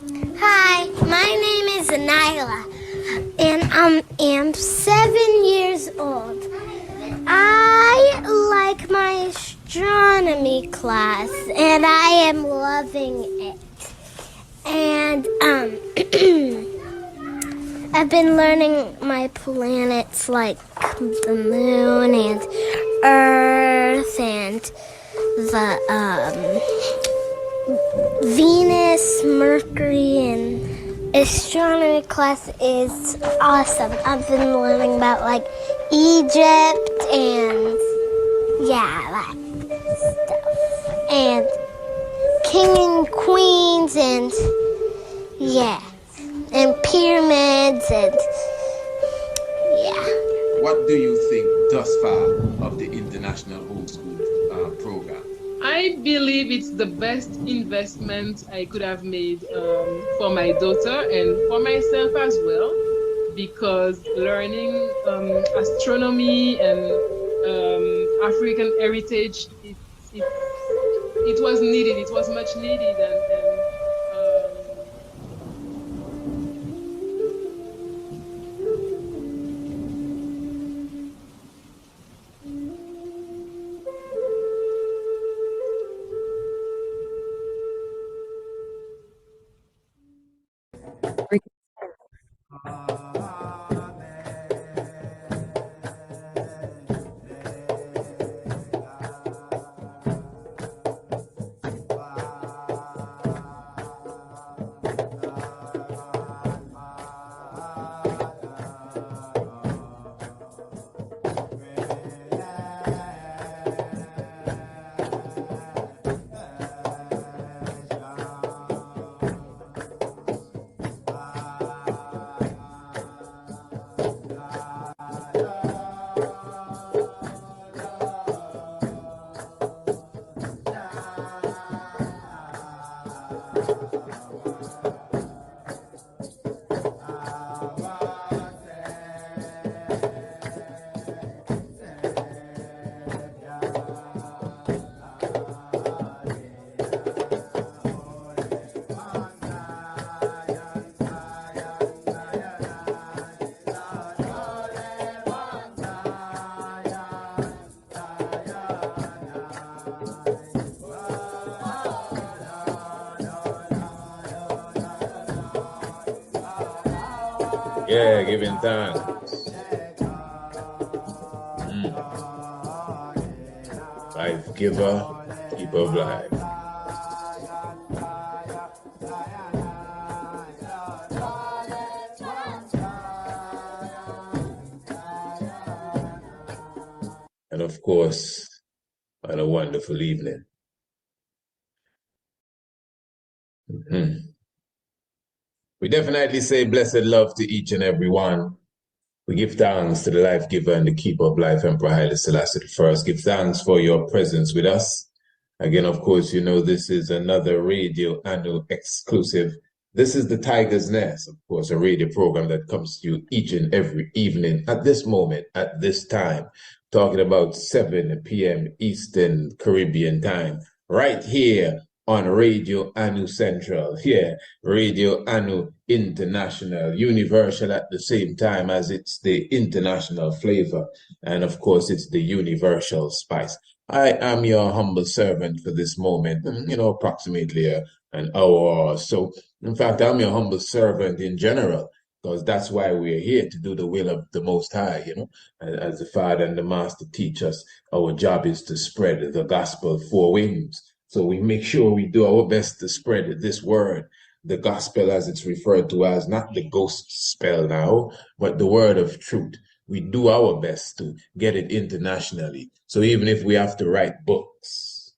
Hi, my name is Nyla, and I am 7 years old. I like my astronomy class, and I am loving it. And I've been learning my planets like the moon and Earth and the Venus, Mercury, and astronomy class is awesome. I've been learning about like Egypt and that stuff. And king and queens and and pyramids and What do you think thus far of the International Homeschool program? I believe it's the best investment I could have made for my daughter and for myself as well, because learning astronomy and African heritage, it was needed. It was much needed, Yeah, giving thanks. Life giver, keeper of life. And of course, on a wonderful evening. We definitely say blessed love to each and every one. We give thanks to the life giver and the keeper of life, Emperor Haile Selassie I. Give thanks for your presence with us. Again, of course, you know this is another radio annual exclusive. This is the Tiger's Nest, of course, a radio program that comes to you each and every evening at this moment, at this time, talking about 7 p.m. Eastern Caribbean time, right here on Radio Anu Central, here, Radio Anu International, universal at the same time as it's the international flavor. And of course, it's the universal spice. I am your humble servant for this moment, approximately an hour or so. In fact, I'm your humble servant in general, because that's why we're here, to do the will of the Most High, as the Father and the Master teach us. Our job is to spread the gospel 4 wings. So we make sure we do our best to spread this word, the gospel as it's referred to as, not the ghost spell now, but the word of truth. We do our best to get it internationally. So even if we have to write books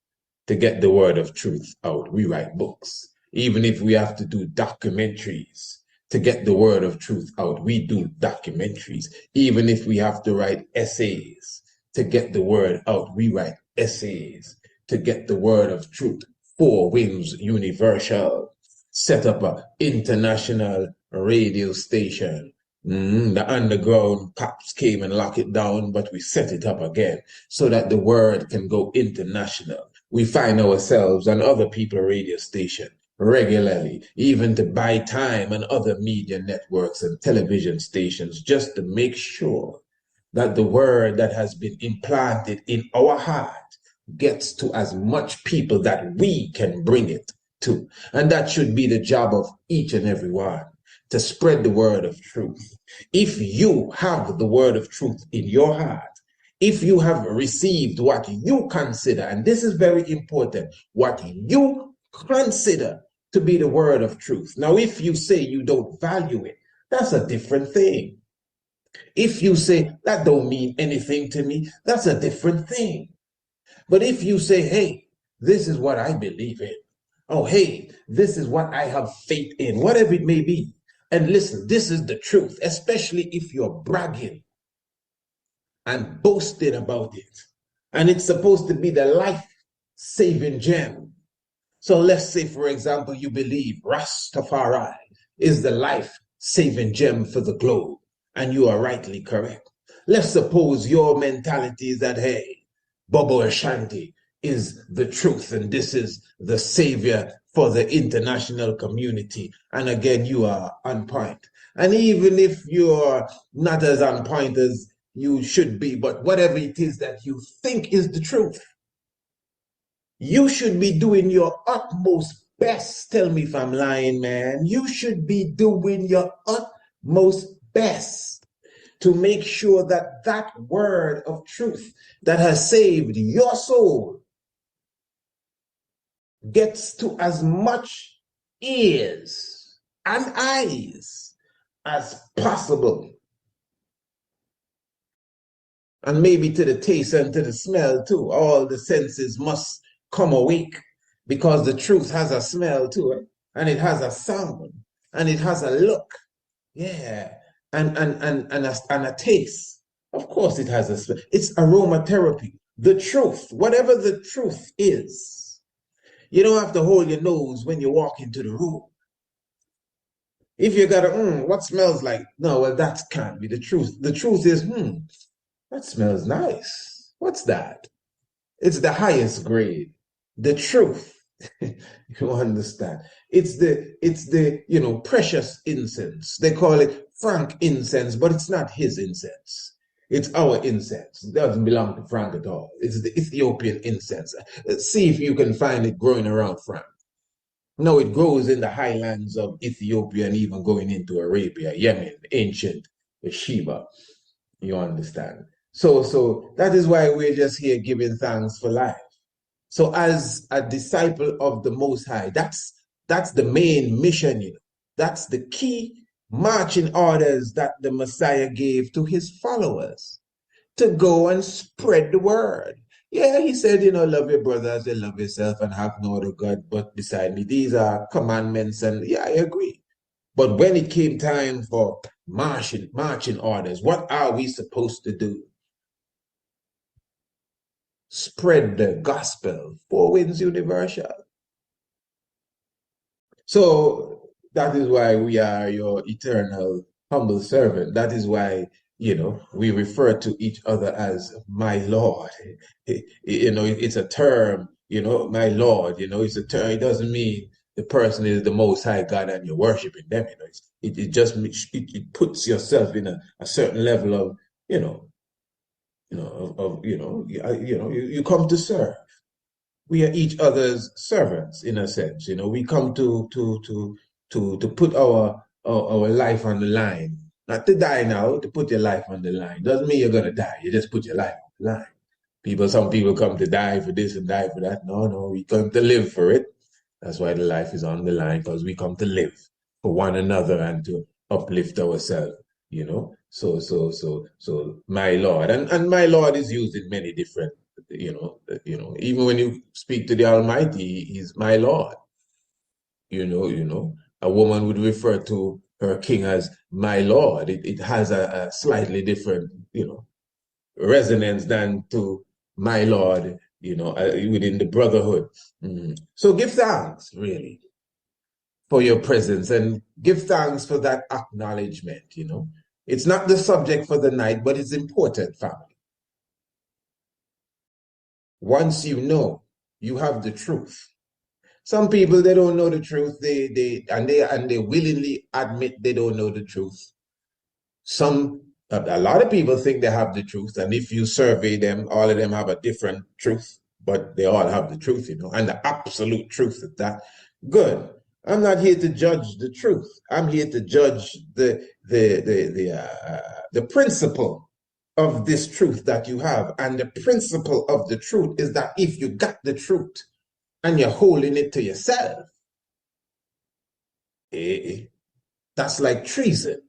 to get the word of truth out, we write books. Even if we have to do documentaries to get the word of truth out, we do documentaries. Even if we have to write essays to get the word out, we write essays to get the word of truth. 4 Winds Universal set up an international radio station. The underground cops came and locked it down, but we set it up again so that the word can go international. We find ourselves on other people's radio station regularly, even to buy time on other media networks and television stations, just to make sure that the word that has been implanted in our heart gets to as much people that we can bring it to. And that should be the job of each and every one, to spread the word of truth. If you have the word of truth in your heart, if you have received what you consider, and this is very important, what you consider to be the word of truth. Now, if you say you don't value it, that's a different thing. If you say that don't mean anything to me, that's a different thing. But if you say, hey, this is what I believe in, oh, hey, this is what I have faith in, whatever it may be, and listen, this is the truth, especially if you're bragging and boasting about it, and it's supposed to be the life-saving gem. So let's say, for example, you believe Rastafari is the life-saving gem for the globe, and you are rightly correct. Let's suppose your mentality is that, hey, Bobo Ashanti is the truth, and this is the savior for the international community. And again, you are on point. And even if you're not as on point as you should be, but whatever it is that you think is the truth, you should be doing your utmost best. Tell me if I'm lying, man. You should be doing your utmost best to make sure that that word of truth that has saved your soul gets to as much ears and eyes as possible. And maybe to the taste and to the smell too. All the senses must come awake, because the truth has a smell to it, and it has a sound, and it has a look. Yeah. And a taste. Of course it has a smell. It's aromatherapy. The truth, whatever the truth is, you don't have to hold your nose when you walk into the room. If you got what smells like? No, well, that can't be the truth. The truth is, that smells nice. What's that? It's the highest grade. The truth. You understand? It's the precious incense. They call it Frank incense, but it's not his incense. It's our incense. It doesn't belong to Frank at all. It's the Ethiopian incense. See if you can find it growing around Frank. No, it grows in the highlands of Ethiopia and even going into Arabia, Yemen, ancient Sheba. You understand? So that is why we're just here giving thanks for life. So as a disciple of the Most High, that's the main mission, That's the key marching orders that the Messiah gave to his followers, to go and spread the word. Yeah, he said, love your brother as you love yourself and have no other God but beside me. These are commandments, and yeah, I agree. But when it came time for marching orders, what are we supposed to do? Spread the gospel, four winds universal. So that is why we are your eternal humble servant. That is why, we refer to each other as my Lord. It's a term, my Lord, it's a term. It doesn't mean the person is the Most High God and you're worshiping them. It just it puts yourself in a certain level of, you come to serve. We are each other's servants in a sense. We come to put our life on the line. Not to die now, to put your life on the line. Doesn't mean you're gonna die. You just put your life on the line. Some people come to die for this and die for that. No, we come to live for it. That's why the life is on the line, because we come to live for one another and to uplift ourselves. So my Lord, and my Lord is used in many different, even when you speak to the Almighty, he's my Lord. A woman would refer to her king as my Lord. It has a slightly different, resonance than to my Lord, within the brotherhood. So give thanks, really, for your presence, and give thanks for that acknowledgement. It's not the subject for the night, but it's important, family. Once you know you have the truth, Some people, they don't know the truth. They willingly admit they don't know the truth. A lot of people think they have the truth, and if you survey them, all of them have a different truth, but they all have the truth, and the absolute truth of that. Good. I'm not here to judge the truth. I'm here to judge the principle of this truth that you have. And the principle of the truth is that if you got the truth and you're holding it to yourself, that's like treason.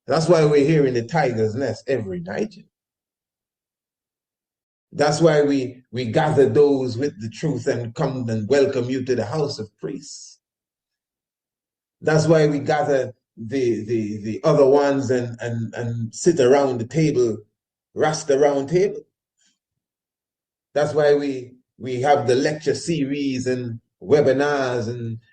That's why we're here in the tiger's nest every night. That's why we gather those with the truth and come and welcome you to the house of priests. That's why we gather the other ones and sit around the table, Rasta round table. That's why we have the lecture series and webinars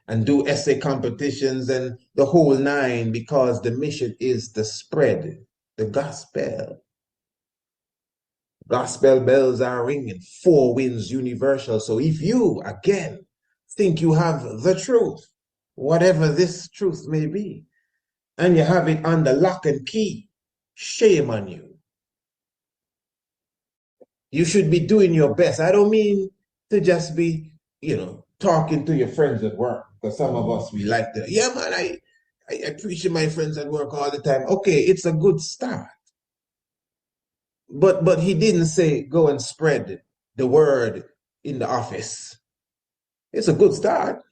and do essay competitions and the whole nine, because the mission is to spread the gospel. Gospel bells are ringing, four winds universal. So if you, again, think you have the truth, whatever this truth may be, and you have it under lock and key, shame on you. You should be doing your best. I don't mean to just be, talking to your friends at work, because some of us, we like that. Yeah, man, I appreciate my friends at work all the time. Okay, it's a good start. But he didn't say go and spread the word in the office. It's a good start.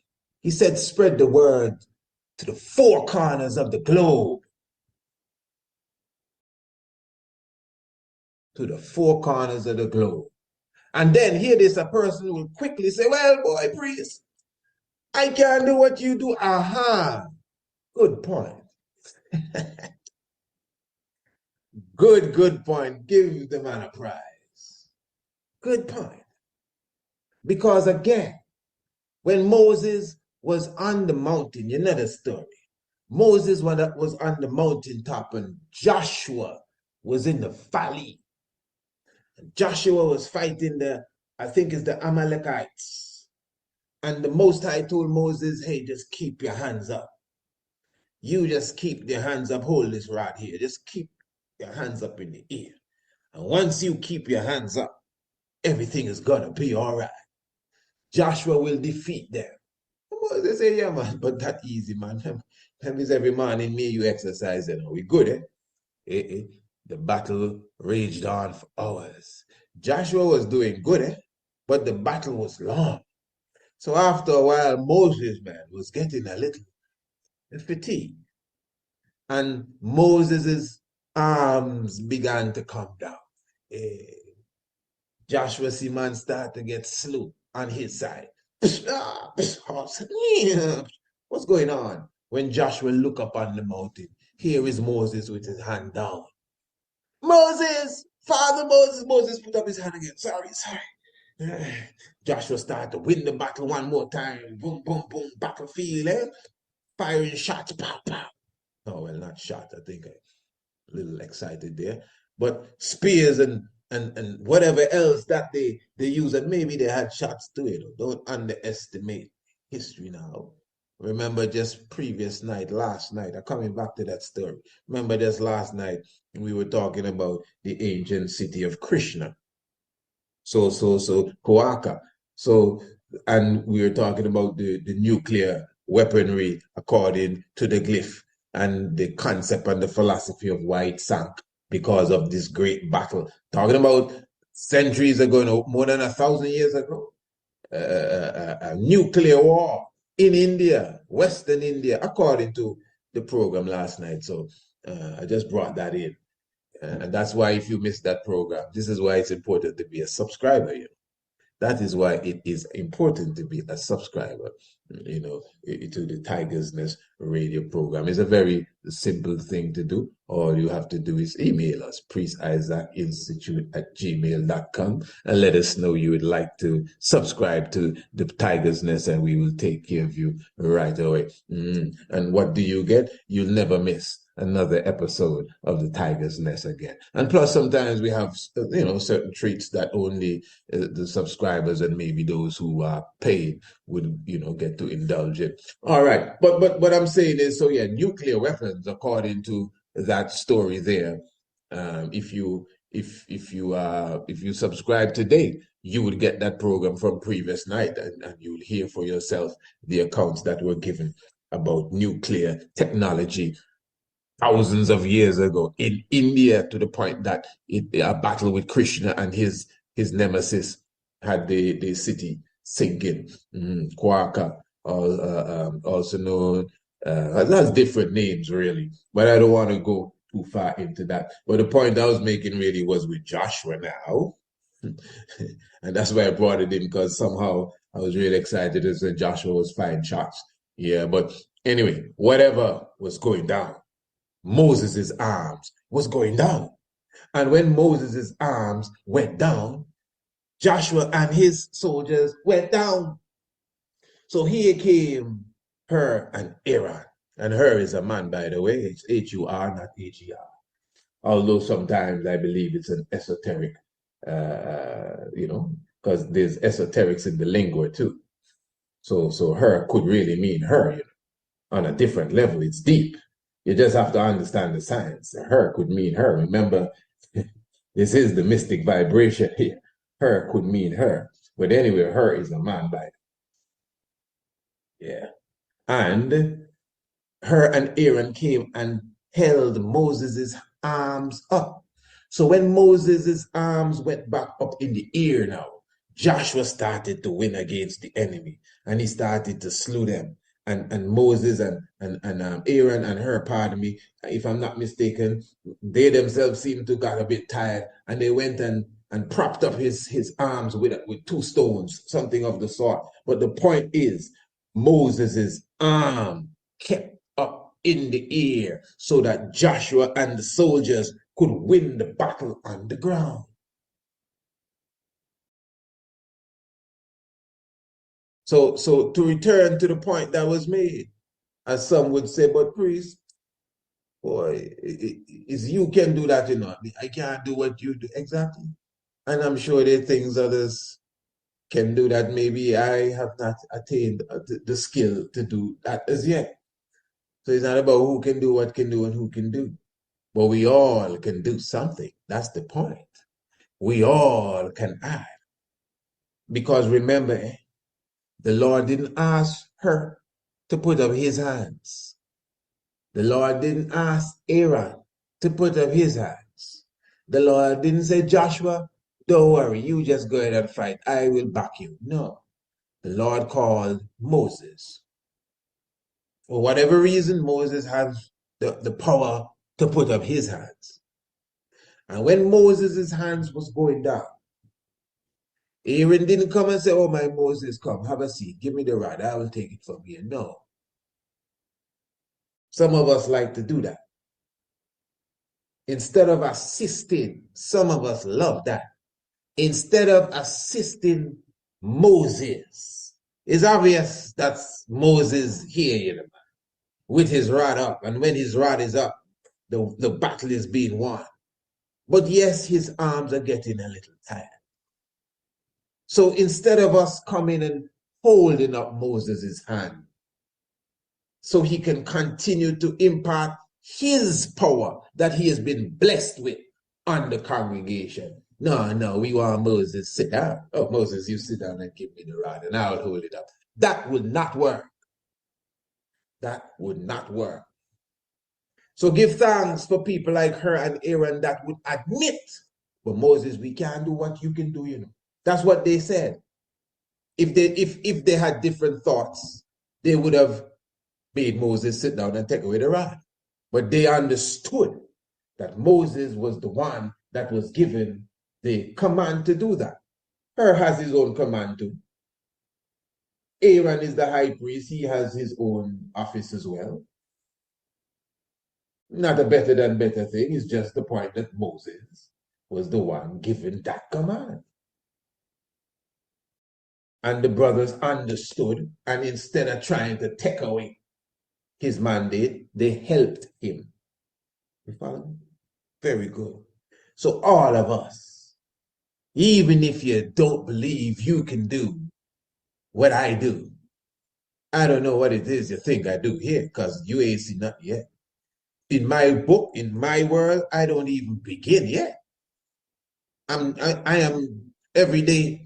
He said spread the word to the four corners of the globe. To the four corners of the globe. And then here there's a person who will quickly say, well, boy, priest, I can't do what you do. Aha. Good point. Good point. Give the man a prize. Good point. Because again, when Moses was on the mountain, you know the story. Moses was on the mountaintop and Joshua was in the valley. And Joshua was fighting I think it's the Amalekites. And the Most High told Moses, hey, just keep your hands up. You just keep your hands up. Hold this rod here. Just keep your hands up in the air. And once you keep your hands up, everything is going to be all right. Joshua will defeat them. Moses say, yeah, man, but that easy, man. That means every morning me, you exercise, we good, eh? The battle raged on for hours. Joshua was doing good, but the battle was long. So after a while, Moses, man, was getting a little fatigued. And Moses' arms began to come down. Joshua, see, man, start to get slow on his side. What's going on? When Joshua looked up on the mountain, here is Moses with his hand down. Moses, Father Moses put up his hand again. Sorry. Joshua started to win the battle one more time. Boom, boom, boom, battlefield, firing shots, pow, pow. Oh, well, not shot. I think a little excited there. But spears and whatever else that they use, and maybe they had shots to it. Don't underestimate history now. Remember just previous night, last night, I'm coming back to that story. Remember just last night, we were talking about the ancient city of Krishna. So, Koaka. So, and we were talking about the nuclear weaponry according to the glyph and the concept and the philosophy of why it sank because of this great battle. Talking about centuries ago, more than 1,000 years ago, a nuclear war in India, Western India, according to the program last night. So I just brought that in. And that's why if you missed that program, this is why it's important to be a subscriber. That is why it is important to be a subscriber. to the Tiger's Nest radio program. It's a very simple thing to do. All you have to do is email us, priestIsaacInstitute@gmail.com, and let us know you would like to subscribe to the Tiger's Nest, and we will take care of you right away. And what do you get? You'll never miss another episode of the Tiger's Nest again. And plus, sometimes we have, certain treats that only the subscribers and maybe those who are paid would, get to indulge in. All right, but what I'm saying is, so yeah, nuclear weapons, according to that story there, if you subscribe today, you would get that program from previous night, and you'll hear for yourself the accounts that were given about nuclear technology thousands of years ago in India, to the point that a battle with Krishna and his nemesis had the city sinking. Quarka, also known, has different names really, but I don't want to go too far into that. But the point I was making really was with Joshua now. And that's why I brought it in, because somehow I was really excited as Joshua was firing shots. Yeah, but anyway, whatever was going down, Moses' arms was going down. And when Moses' arms went down, Joshua and his soldiers went down. So here came Hur and Aaron. And Hur is a man, by the way. It's H-U-R, not H-E-R. Although sometimes I believe it's an esoteric, because there's esoterics in the lingo too. So Hur could really mean her, on a different level. It's deep. You just have to understand the science. Her could mean her. Remember, this is the mystic vibration here. Her could mean her. But anyway, her is a man by yeah. And Hur and Aaron came and held Moses' arms up. So when Moses' arms went back up in the air now, Joshua started to win against the enemy, and he started to slew them. And Moses and Aaron and Hur, pardon me, if I'm not mistaken, they themselves seemed to got a bit tired, and they went and propped up his arms with 2 stones, something of the sort. But the point is, Moses' arm kept up in the air so that Joshua and the soldiers could win the battle on the ground. So to return to the point that was made, as some would say, but priest, boy, is you can do that, I can't do what you do. Exactly. And I'm sure there are things others can do that maybe I have not attained the skill to do that as yet. So it's not about who can do what can do and who can do. But we all can do something. That's the point. We all can add. Because remember, the Lord didn't ask her to put up his hands. The Lord didn't ask Aaron to put up his hands. The Lord didn't say, Joshua, don't worry, you just go ahead and fight. I will back you. No. The Lord called Moses. For whatever reason, Moses had the power to put up his hands. And when Moses' hands was going down, Aaron didn't come and say, oh, my Moses, come, have a seat. Give me the rod. I will take it from here. No. Some of us like to do that. Instead of assisting, some of us love that. Instead of assisting Moses, it's obvious that's Moses here, with his rod up. And when his rod is up, the battle is being won. But yes, his arms are getting a little tired. So instead of us coming and holding up Moses' hand so he can continue to impart his power that he has been blessed with on the congregation. No, we want Moses sit down. Oh, Moses, you sit down and give me the rod and I'll hold it up. That would not work. That would not work. So give thanks for people like her and Aaron that would admit, but Moses, we can't do what you can do, That's what they said. If they had different thoughts, they would have made Moses sit down and take away the rod. But they understood that Moses was the one that was given the command to do that. Her has his own command too. Aaron is the high priest. He has his own office as well. Not a better than better thing. It's just the point that Moses was the one given that command. And the brothers understood, and instead of trying to take away his mandate, they helped him. You follow me? Very good. So all of us, even if you don't believe you can do what I do, I don't know what it is you think I do here, because you ain't seen nothing yet. In my book, in my world, I don't even begin yet. I am every day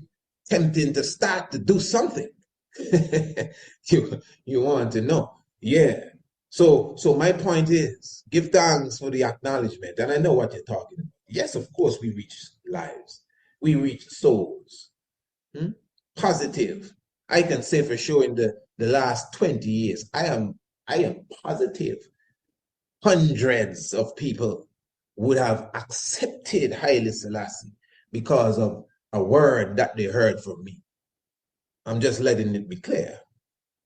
tempting to start to do something. you want to know. Yeah. So my point is, give thanks for the acknowledgement. And I know what you're talking about. Yes, of course, we reach lives. We reach souls. Positive. I can say for sure in the last 20 years, I am positive. Hundreds of people would have accepted Haile Selassie because of a word that they heard from me. I'm just letting it be clear.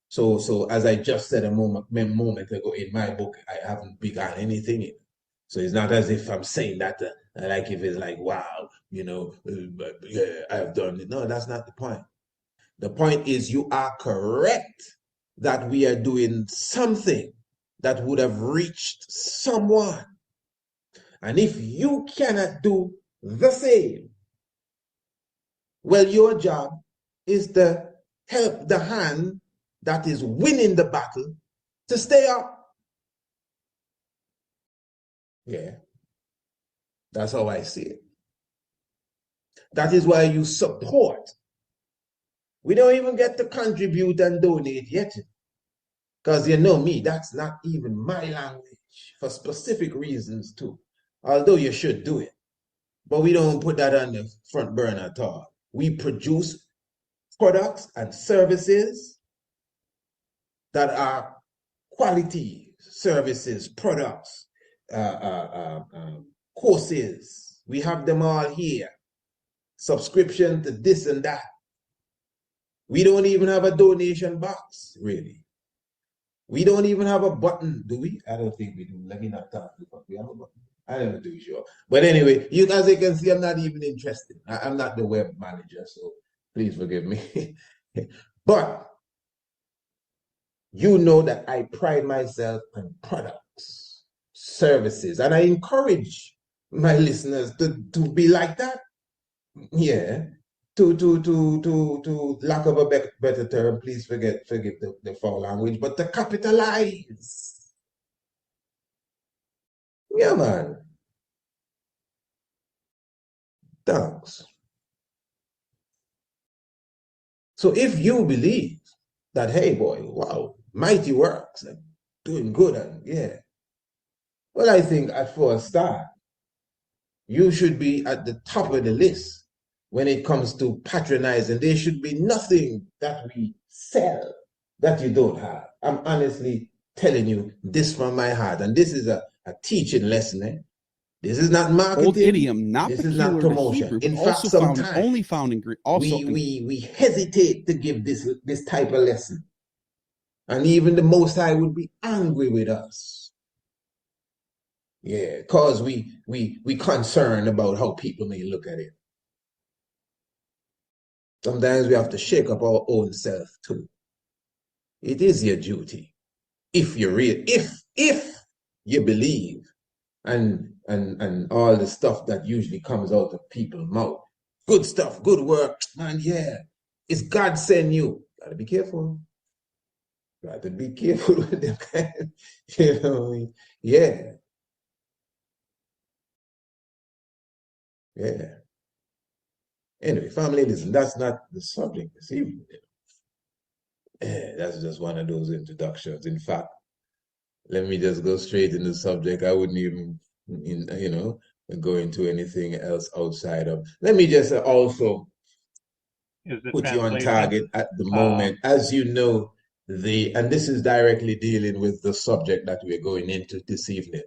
So as I just said a moment ago, in my book, I haven't begun anything in. So it's not as if I'm saying that, like if it's like, wow, yeah, I've done it. No, that's not the point. The point is you are correct that we are doing something that would have reached someone. And if you cannot do the same, well, your job is to help the hand that is winning the battle to stay up. Yeah, that's how I see it. That is why you support. We don't even get to contribute and donate yet. Because you know me, that's not even my language for specific reasons too. Although you should do it. But we don't put that on the front burner at all. We produce products and services that are quality services, products, courses. We have them all here. Subscription to this and that. We don't even have a donation box, really. We don't even have a button, do we? I don't think we do. Let me not talk. We have a button. I never do, sure. But anyway, you as you can see, I'm not even interested. I'm not the web manager, so please forgive me. But you know that I pride myself on products, services, and I encourage my listeners to be like that. Yeah. To lack of a better term, please forgive the foul language, but to capitalize. Yeah, man. Thanks. So if you believe that, hey boy, wow, mighty works and doing good, and yeah, well, I think for a start, you should be at the top of the list when it comes to patronizing. There should be nothing that we sell that you don't have. I'm honestly telling you this from my heart, and this is a teaching lesson. This is not marketing. Old idiom, not this peculiar is not promotion. to Hebrew, but in also fact, found sometimes only found in Greek. Also, we hesitate to give this type of lesson, and even the Most High would be angry with us. Yeah, because we concerned about how people may look at it. Sometimes we have to shake up our own self too. It is your duty, if you if you believe, and all the stuff that usually comes out of people's mouth. Good stuff, good work, man. Yeah, it's God send you. Gotta be careful. Gotta be careful with them kind. You know what I mean? Yeah. Yeah. Anyway, family, listen, that's not the subject this evening. That's just one of those introductions. In fact, let me just go straight into the subject. I wouldn't even, go into anything else outside of. Let me just also put you on target at the moment. As you know, and this is directly dealing with the subject that we're going into this evening.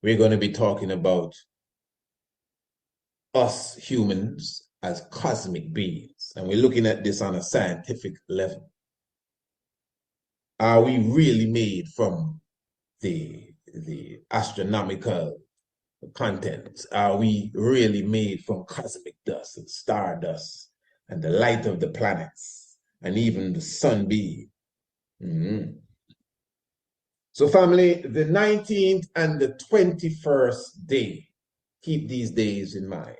We're going to be talking about us humans as cosmic beings. And we're looking at this on a scientific level. Are we really made from the astronomical contents? Are we really made from cosmic dust and stardust and the light of the planets and even the sunbeam? So family, the 19th and the 21st day, keep these days in mind.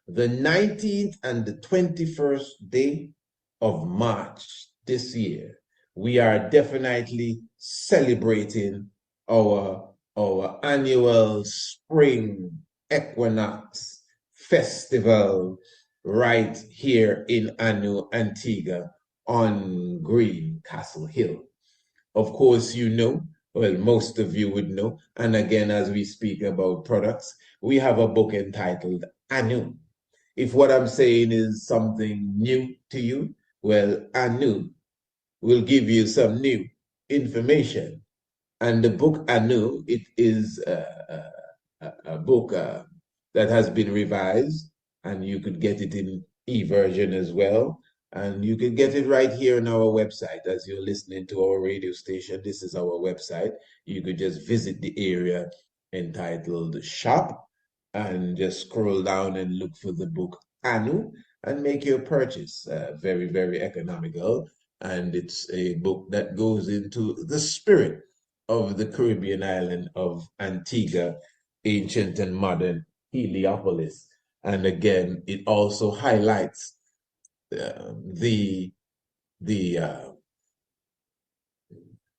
The 19th and the 21st day of March this year, we are definitely celebrating our annual spring equinox festival right here in Antigua on Greencastle Hill. Of course, you know, well, most of you would know, and again, as we speak about products, we have a book entitled Anu. If what I'm saying is something new to you, well, Anu will give you some new information. And the book Anu, it is a book that has been revised, and you could get it in e-version as well. And you can get it right here on our website as you're listening to our radio station. This is our website. You could just visit the area entitled Shop and just scroll down and look for the book Anu and make your purchase. Very, very economical. And it's a book that goes into the spirit of the Caribbean island of Antigua, ancient and modern Heliopolis. And again, it also highlights the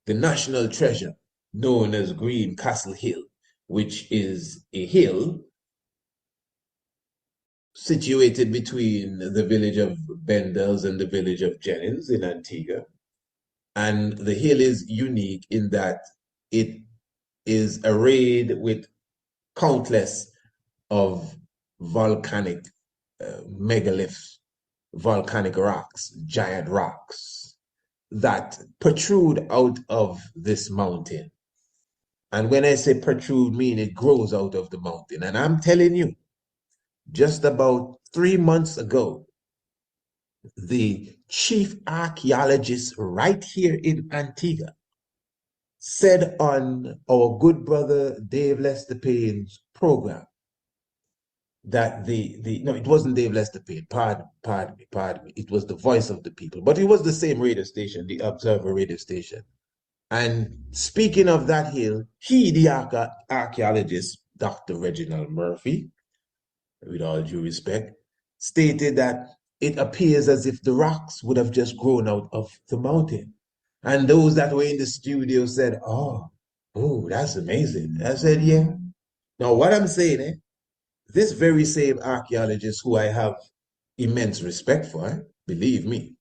national treasure known as Greencastle Hill, which is a hill situated between the village of Bendels and the village of Jennings in Antigua. And the hill is unique in that it is arrayed with countless of volcanic megaliths, volcanic rocks, giant rocks that protrude out of this mountain. And when I say protrude, mean it grows out of the mountain. And I'm telling you, just about 3 months ago, the chief archaeologist right here in Antigua said on our good brother Dave Lester Payne's program that no, it wasn't Dave Lester Payne, pardon me, it was the Voice of the People, but it was the same radio station, the Observer radio station. And speaking of that hill, the archaeologist, Dr. Reginald Murphy, with all due respect, stated that it appears as if the rocks would have just grown out of the mountain. And those that were in the studio said, oh, that's amazing. I said, yeah. Now, what I'm saying, this very same archaeologist who I have immense respect for, believe me,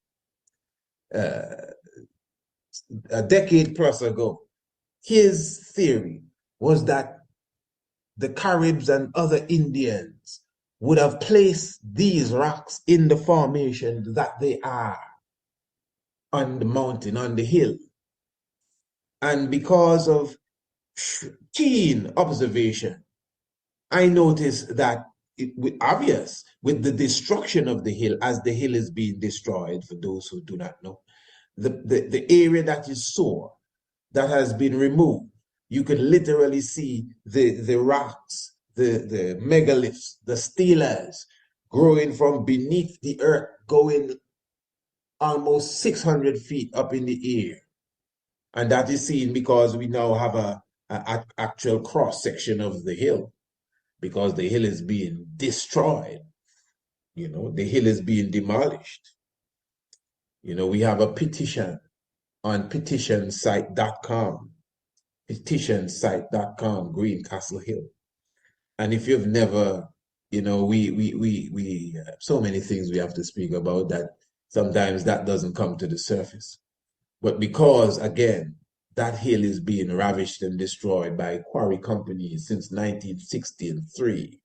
a decade plus ago, his theory was that the Caribs and other Indians would have placed these rocks in the formation that they are on the mountain, on the hill. And because of keen observation, I noticed that obvious with the destruction of the hill, as the hill is being destroyed, for those who do not know, the area that is sore, that has been removed, you could literally see the rocks, the megaliths, the stelas growing from beneath the earth, going almost 600 feet up in the air. And that is seen because we now have an actual cross section of the hill, because the hill is being destroyed. You know, the hill is being demolished. You know, we have a petition on petitionsite.com, petitionsite.com, Greencastle Hill. And if you've never, you know, we so many things we have to speak about that sometimes that doesn't come to the surface. But because, again, that hill is being ravished and destroyed by quarry companies since 1963,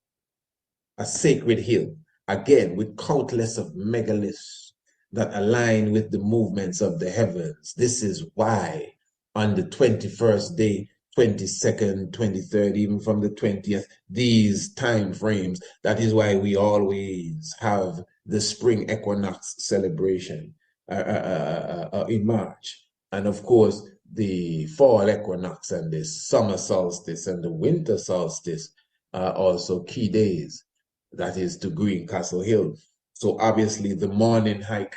a sacred hill, again, with countless of megaliths that align with the movements of the heavens. This is why on the 21st day, 22nd, 23rd, even from the 20th, these time frames, that is why we always have the spring equinox celebration in March. And of course, the fall equinox and the summer solstice and the winter solstice are also key days. That is to Greencastle Hill. So obviously the morning hike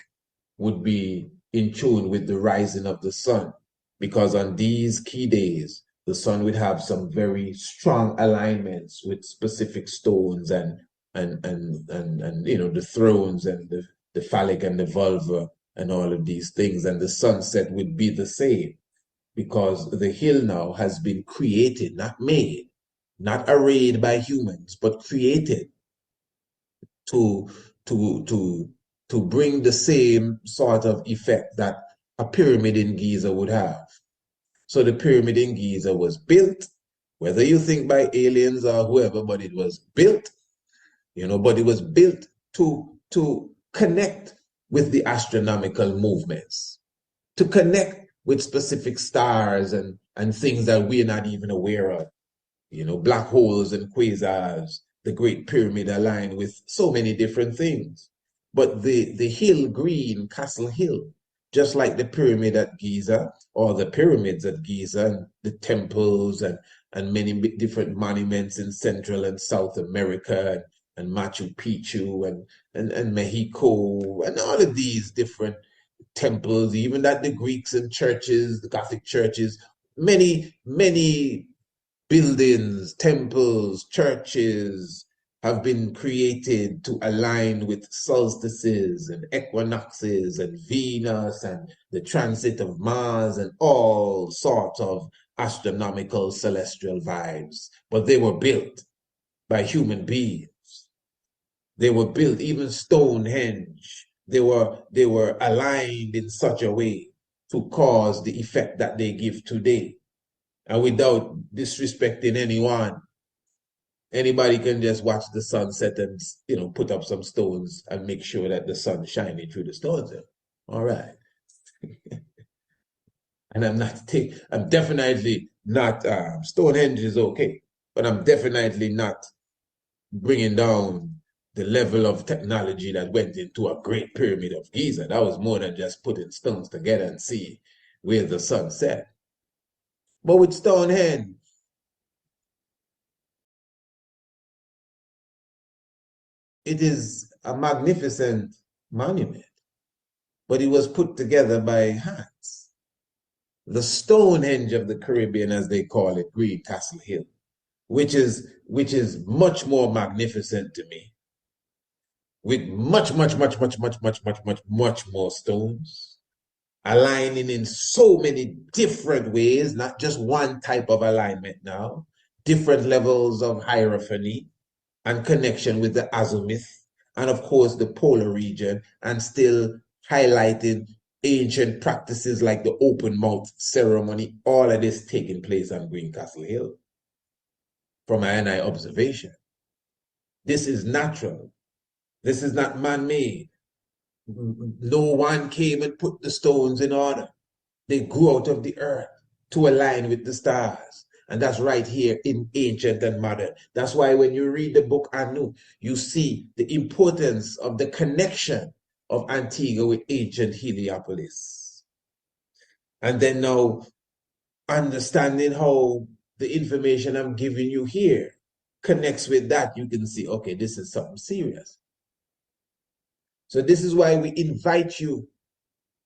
would be in tune with the rising of the sun, because on these key days, the sun would have some very strong alignments with specific stones and you know, the thrones and the phallic and the vulva and all of these things. And the sunset would be the same, because the hill now has been created, not made, not arrayed by humans, but created to to to to bring the same sort of effect that a pyramid in Giza would have. So the pyramid in Giza was built, whether you think by aliens or whoever, but it was built, you know, but it was built to connect with the astronomical movements, to connect with specific stars and things that we're not even aware of. You know, black holes and quasars, the Great Pyramid aligned with so many different things. But the hill, Greencastle Hill, just like the pyramid at Giza, or the pyramids at Giza, and the temples and many different monuments in Central and South America, and Machu Picchu and Mexico, and all of these different temples, even that the Greeks and churches, the Gothic churches, many buildings, temples, churches have been created to align with solstices and equinoxes and Venus and the transit of Mars and all sorts of astronomical celestial vibes. But they were built by human beings. They were built, even Stonehenge. They were aligned in such a way to cause the effect that they give today. And without disrespecting anyone, anybody can just watch the sunset and, you know, put up some stones and make sure that the sun's shining through the stones. All right. And I'm definitely not, Stonehenge is okay, but I'm definitely not bringing down the level of technology that went into a Great Pyramid of Giza. That was more than just putting stones together and see where the sun set. But with Stonehenge, it is a magnificent monument, but it was put together by hands. The Stonehenge of the Caribbean, as they call it, Greencastle Hill, which is much more magnificent to me, with much more stones, aligning in so many different ways, not just one type of alignment now, different levels of hierophany and connection with the azimuth, and of course the polar region, and still highlighting ancient practices like the open mouth ceremony, all of this taking place on Greencastle Hill from my eye observation. This is natural. This is not man-made. No one came and put the stones in order. They grew out of the earth to align with the stars. And that's right here in ancient and modern. That's why when you read the book Anu, you see the importance of the connection of Antigua with ancient Heliopolis. And then now understanding how the information I'm giving you here connects with that, you can see, okay, this is something serious. So this is why we invite you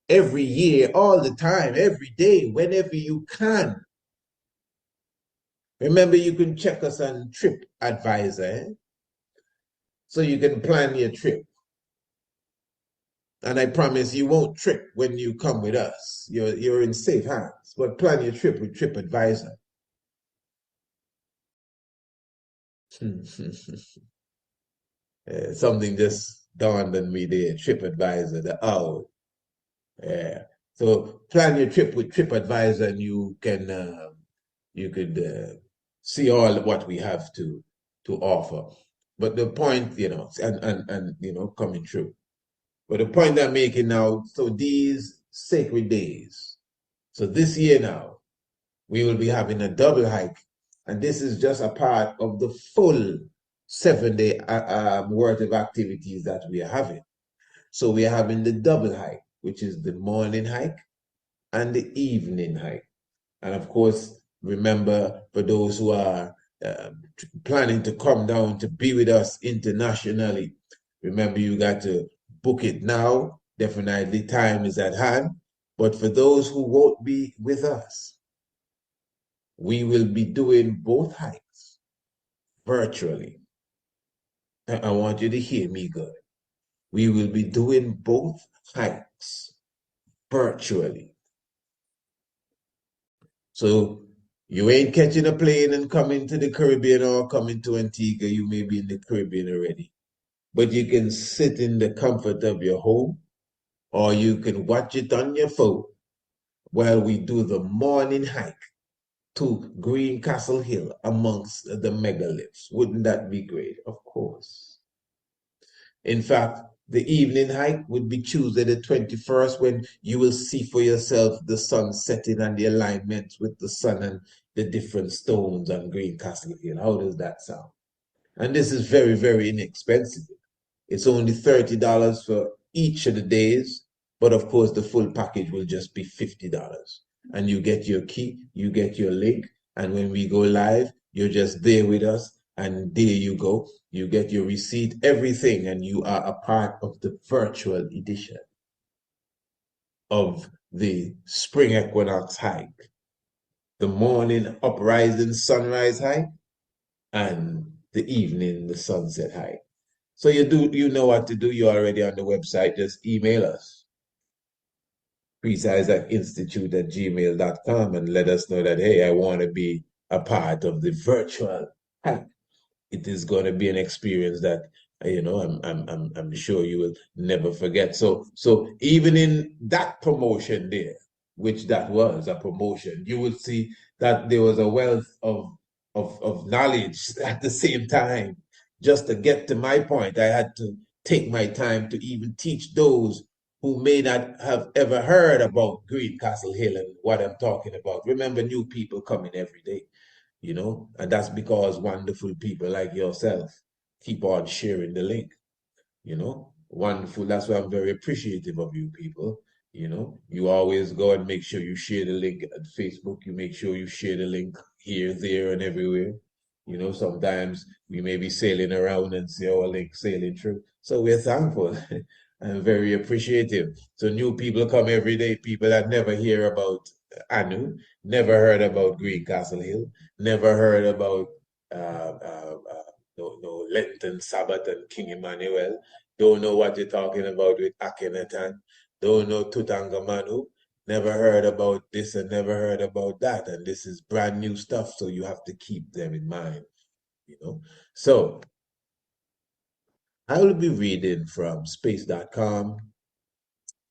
every year, all the time, every day, whenever you can. Remember, you can check us on TripAdvisor, so you can plan your trip. And I promise you won't trip when you come with us. You're in safe hands. But plan your trip with TripAdvisor. Something just dawned on me there. TripAdvisor, the owl. Yeah. So plan your trip with TripAdvisor, and you could see all what we have to offer. But the point, you know, and you know, coming true. But the point I'm making now, so these sacred days, so this year now, we will be having a double hike, and this is just a part of the full 7-day worth of activities that we are having. So we are having the double hike, which is the morning hike and the evening hike. And of course, remember, for those who are planning to come down to be with us internationally, remember you got to book it now. Definitely time is at hand. But for those who won't be with us, we will be doing both hikes virtually. I want you to hear me good. We will be doing both hikes virtually. So you ain't catching a plane and coming to the Caribbean or coming to Antigua. You may be in the Caribbean already. But you can sit in the comfort of your home, or you can watch it on your phone while we do the morning hike to Greencastle Hill amongst the megaliths. Wouldn't that be great? Of course. In fact, the evening hike would be Tuesday the 21st, when you will see for yourself the sun setting and the alignments with the sun and the different stones on Greencastle Hill. How does that sound? And this is very, very inexpensive. It's only $30 for each of the days, but of course the full package will just be $50. And you get your key, you get your link, and when we go live, you're just there with us, and there you go. You get your receipt, everything, and you are a part of the virtual edition of the spring equinox hike, the morning uprising sunrise hike, and the evening the sunset hike. So you know what to do. You're already on the website. Just email us, preciseisaacinstitute@gmail.com, and let us know that, hey, I want to be a part of the virtual hike. It is going to be an experience that I'm sure you will never forget. So even in that promotion there, which that was a promotion, you will see that there was a wealth of knowledge at the same time. Just to get to my point, I had to take my time to even teach those who may not have ever heard about Greencastle Hill and what I'm talking about. Remember, new people coming every day, and that's because wonderful people like yourself keep on sharing the link. Wonderful. That's why I'm very appreciative of you people. You always go and make sure you share the link at Facebook. You make sure you share the link here, there, and everywhere. Sometimes we may be sailing around and see our link sailing through. So we're thankful and very appreciative. So new people come every day, people that never hear about Anu, never heard about Greencastle Hill, never heard about no Lenten Sabbath and King Emmanuel, don't know what you're talking about with Akhenaten, don't know Tutankhamanu, never heard about this and never heard about that. And this is brand new stuff, so you have to keep them in mind, So I will be reading from space.com,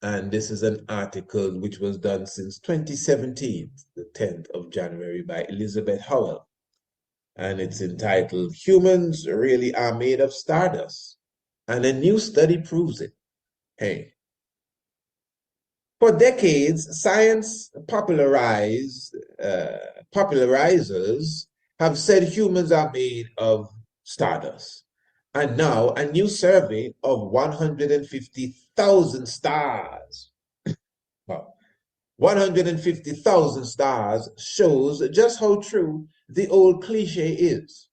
and this is an article which was done since 2017, the 10th of January, by Elizabeth Howell. And it's entitled, Humans Really Are Made of Stardust, and a new study proves it. Hey. For decades, science popularizers have said humans are made of stardust. And now a new survey of 150,000 stars, 150,000 stars, shows just how true the old cliche is.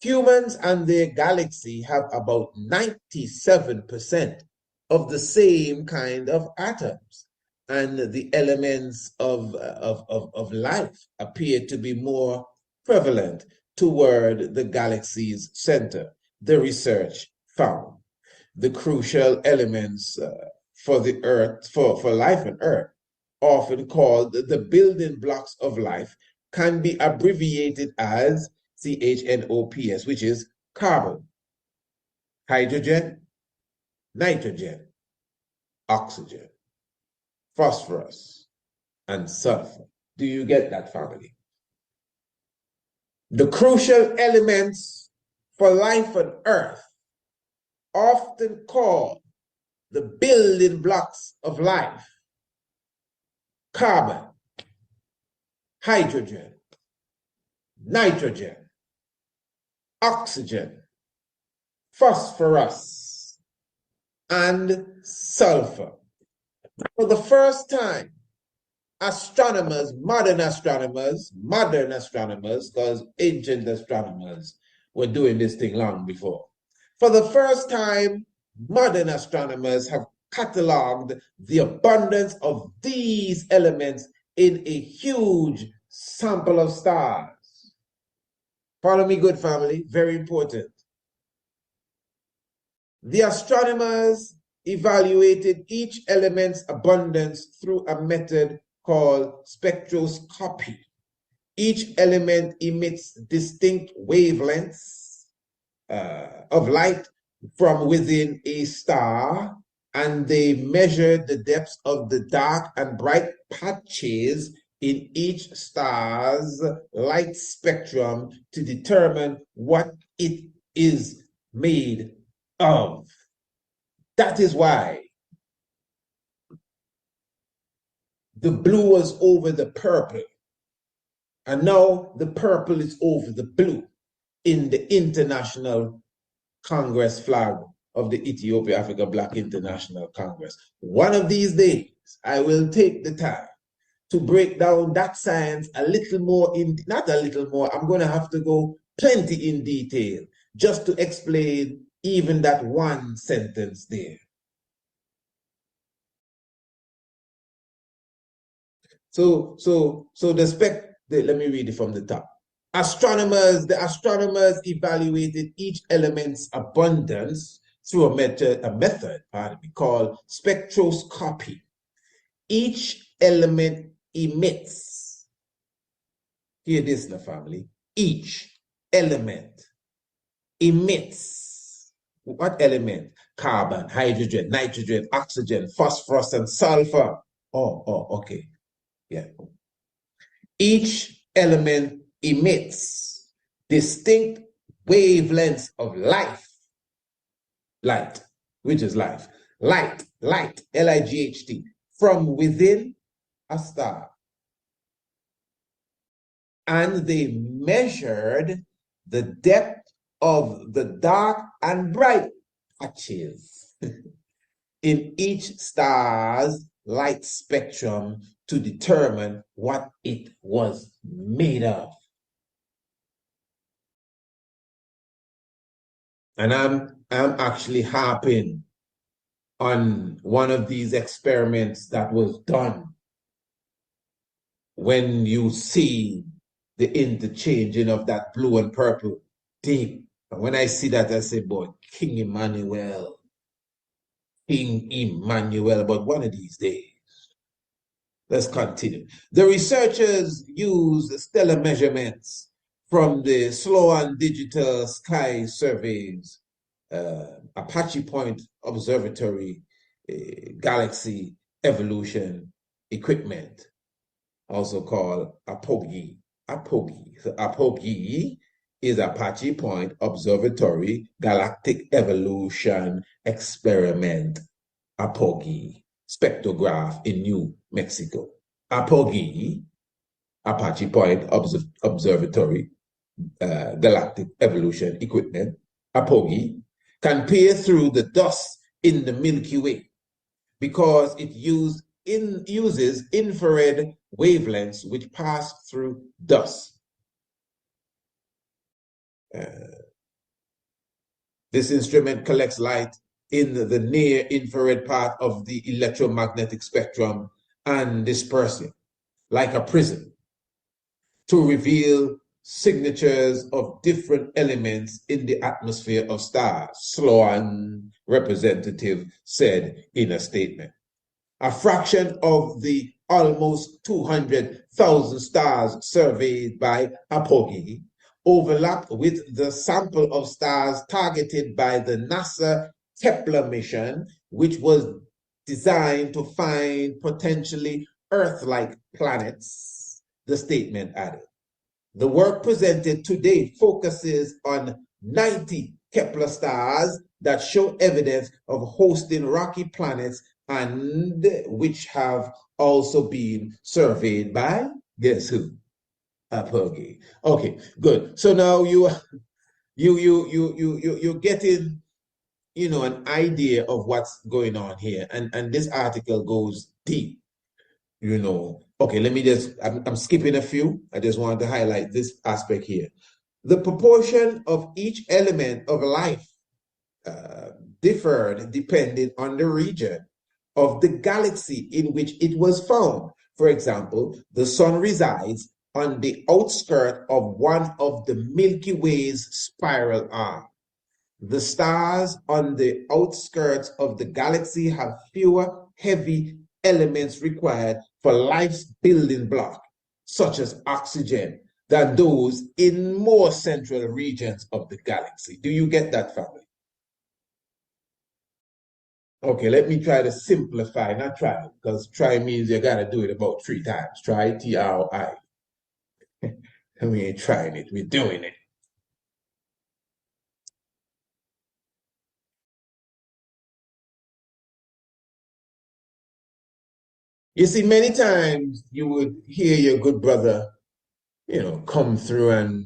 Humans and their galaxy have about 97% of the same kind of atoms, and the elements of life appear to be more prevalent toward the galaxy's center, the research found. The crucial elements for the Earth, for life on Earth, often called the building blocks of life, can be abbreviated as CHNOPS, which is carbon, hydrogen, nitrogen, oxygen, phosphorus, and sulfur. Do you get that, family? The crucial elements for life on Earth, often called the building blocks of life: carbon, hydrogen, nitrogen, oxygen, phosphorus, and sulfur. For the first time, astronomers, modern astronomers, because ancient astronomers were doing this thing long before. For the first time, modern astronomers have cataloged the abundance of these elements in a huge sample of stars. Follow me, good family, very important. The astronomers evaluated each element's abundance through a method called spectroscopy. Each element emits distinct wavelengths of light from within a star, and they measured the depths of the dark and bright patches in each star's light spectrum to determine what it is made of. That is why the blue was over the purple, and now the purple is over the blue in the International Congress flag of the Ethiopia Africa Black International Congress. One of these days, I will take the time to break down that science a little more, not a little more, I'm going to have to go plenty in detail just to explain even that one sentence there. So let me read it from the top. The astronomers evaluated each element's abundance through a method called spectroscopy. Each element emits, hear this now, family, each element emits, what element? Carbon, hydrogen, nitrogen, oxygen, phosphorus, and sulfur. Okay. Yeah. Each element emits distinct wavelengths of light, which is life, light, L-I-G-H-T, from within a star. And they measured the depth of the dark and bright patches in each star's light spectrum to determine what it was made of. And I'm actually harping on one of these experiments that was done when you see the interchanging of that blue and purple deep. And when I see that, I say, boy, King Emmanuel, but one of these days. Let's continue. The researchers used stellar measurements from the Sloan Digital Sky Surveys, Apache Point Observatory, Galaxy Evolution Equipment, also called APOGI. So APOGI is Apache Point Observatory Galactic Evolution Experiment, APOGI, spectrograph in New Mexico. APOGI, Apache Point Observatory Galactic Evolution Equipment, APOGI, can peer through the dust in the Milky Way because it uses infrared wavelengths which pass through dust. This instrument collects light in the near infrared part of the electromagnetic spectrum and disperses like a prism to reveal signatures of different elements in the atmosphere of stars, Sloan representative said in a statement. A fraction of the almost 200,000 stars surveyed by APOGI overlapped with the sample of stars targeted by the NASA Kepler mission, which was designed to find potentially Earth-like planets, the statement added. The work presented today focuses on 90 Kepler stars that show evidence of hosting rocky planets and which have also been surveyed by, guess who? APOGI. Okay, good. So now you're getting, an idea of what's going on here, and this article goes deep. you know. Okay, let me just, I'm skipping a few. I just wanted to highlight this aspect here. The proportion of each element of life differed depending on the region of the galaxy in which it was found. For example, the sun resides on the outskirt of one of the Milky Way's spiral arms. The stars on the outskirts of the galaxy have fewer heavy elements required for life's building block, such as oxygen, than those in more central regions of the galaxy. Do you get that, family? Okay, let me try to simplify, not try, because try means you gotta do it about 3 times. Try, T-R-I. And we ain't trying it, we're doing it. You see, many times you would hear your good brother, you know, come through, and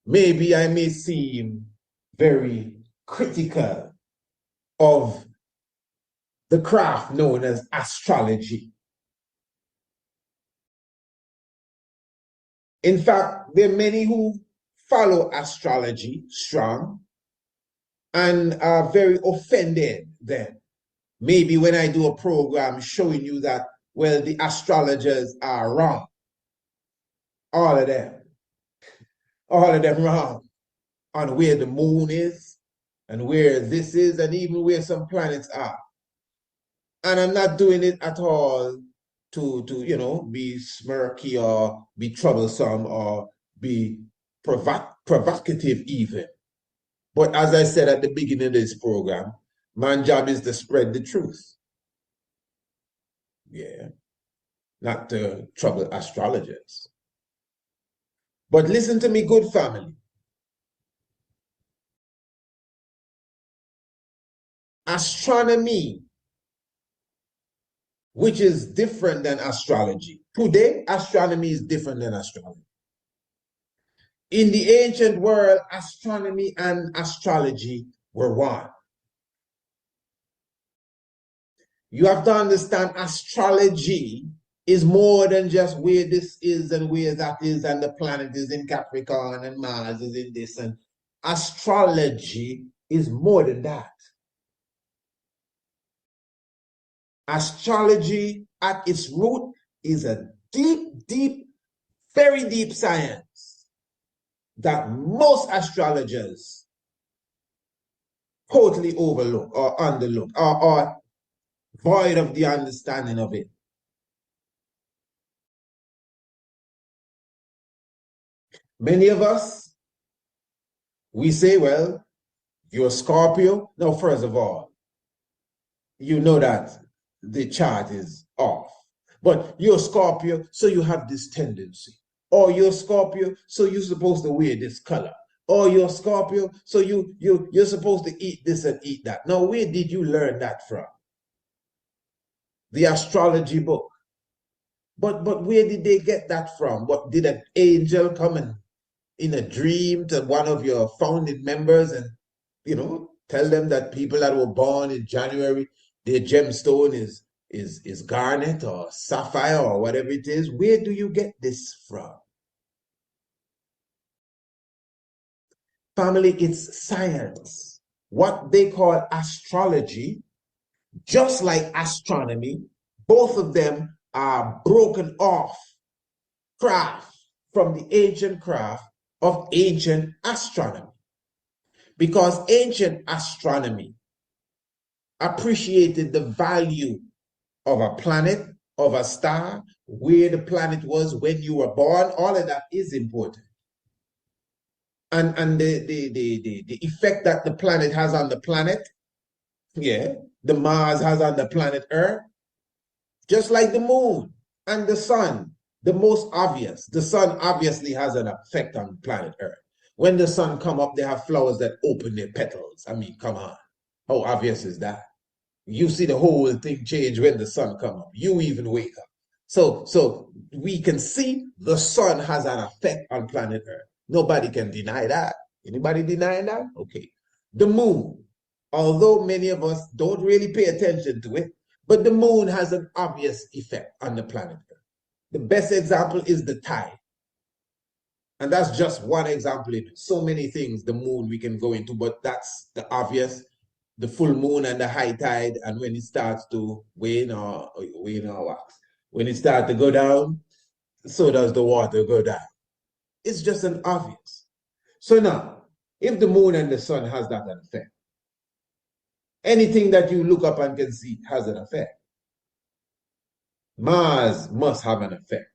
maybe I may seem very critical of the craft known as astrology. In fact, there are many who follow astrology strong and are very offended then. Maybe when I do a program showing you that, well, the astrologers are wrong. All of them wrong on where the moon is and where this is and even where some planets are. And I'm not doing it at all to you know, be smirky or be troublesome or be provocative even. But as I said at the beginning of this program, my job is to spread the truth. Yeah, not to trouble astrologers. But listen to me, good family. Astronomy, which is different than astrology. Today, astronomy is different than astrology. In the ancient world, astronomy and astrology were one. You have to understand astrology is more than just where this is and where that is, and the planet is in Capricorn and Mars is in this. And astrology is more than that. Astrology at its root is a deep, very deep science that most astrologers totally overlook or underlook or void of the understanding of it. Many of us, we say, well, you're a Scorpio. Now, first of all, you know that the chart is off. But you're a Scorpio, so you have this tendency. Or you're a Scorpio, so you're supposed to wear this color. Or you're a Scorpio, so you're supposed to eat this and eat that. Now, where did you learn that from? The astrology book. But where did they get that from? What, did an angel come in a dream to one of your founding members and, you know, tell them that people that were born in January, their gemstone is garnet or sapphire or whatever it is? Where do you get this from? Family, it's science. What they call astrology, just like astronomy, both of them are broken off craft from the ancient craft of ancient astronomy. Because ancient astronomy appreciated the value of a planet, of a star, where the planet was when you were born. All of that is important. And the effect that the planet has on the planet, yeah, the Mars has on the planet Earth, just like the moon and the sun, the most obvious. The sun obviously has an effect on planet Earth. When the sun come up, they have flowers that open their petals. I mean, come on. How obvious is that? You see the whole thing change when the sun come up. You even wake up. So we can see the sun has an effect on planet Earth. Nobody can deny that. Anybody denying that? Okay. The moon, although many of us don't really pay attention to it, but the moon has an obvious effect on the planet Earth. The best example is the tide. And that's just one example. So many things, the moon we can go into, but that's the obvious. The full moon and the high tide, and when it starts to wane or wax. When it starts to go down, so does the water go down. It's just an obvious. So now, if the moon and the sun has that effect, anything that you look up and can see has an effect. Mars must have an effect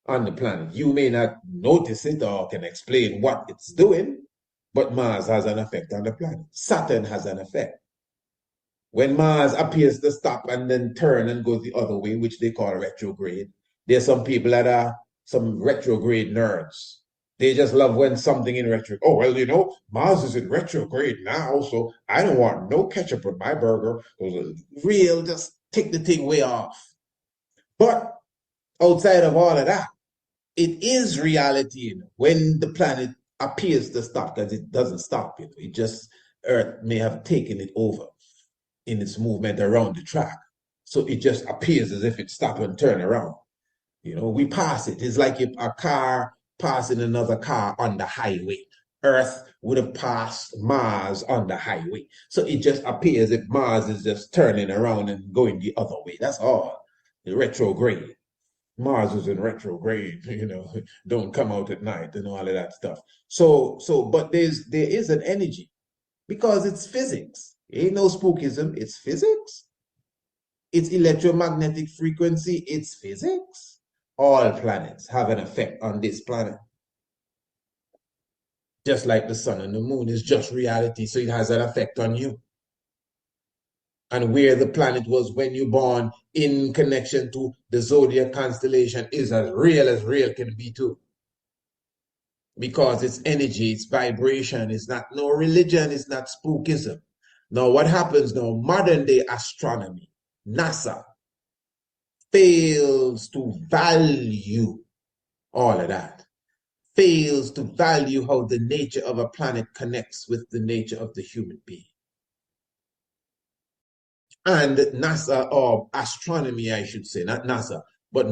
on the planet. You may not notice it or can explain what it's doing, but Mars has an effect on the planet. Saturn has an effect. When Mars appears to stop and then turn and go the other way, which they call retrograde, there's some people that are some retrograde nerds. They just love when something in retrograde. Oh, well, you know, Mars is in retrograde now, so I don't want no ketchup on my burger. Real, just take the thing way off. But outside of all of that, it is reality, you know, when the planet appears to stop, because it doesn't stop, you know, it just, Earth may have taken it over in its movement around the track. So it just appears as if it stopped and turned around. You know, we pass it. It's like if a car passing another car on the highway. Earth would have passed Mars on the highway. So it just appears if Mars is just turning around and going the other way. That's all. The retrograde. Mars is in retrograde, you know, don't come out at night and all of that stuff. But there is an energy because it's physics. Ain't no spookism, it's physics. It's electromagnetic frequency, it's physics. All planets have an effect on this planet. Just like the sun and the moon is just reality, so it has an effect on you. And where the planet was when you're born in connection to the zodiac constellation is as real can be too. Because it's energy, it's vibration, it's not no religion, it's not spookism. Now what happens now, modern day astronomy, NASA, fails to value all of that. Fails to value how the nature of a planet connects with the nature of the human being. And NASA, or astronomy, I should say, not NASA, but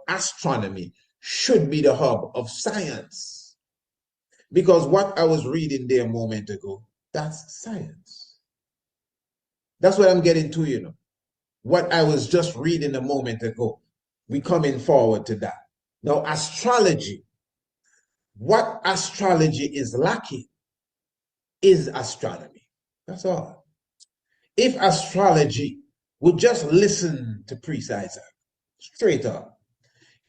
astronomy should be the hub of science. Because what I was reading there a moment ago, that's science. That's what I'm getting to, you know. What I was just reading a moment ago, we coming forward to that. Now, astrology, what astrology is lacking is astronomy. That's all. If astrology would just listen to Priest Isaac, straight up,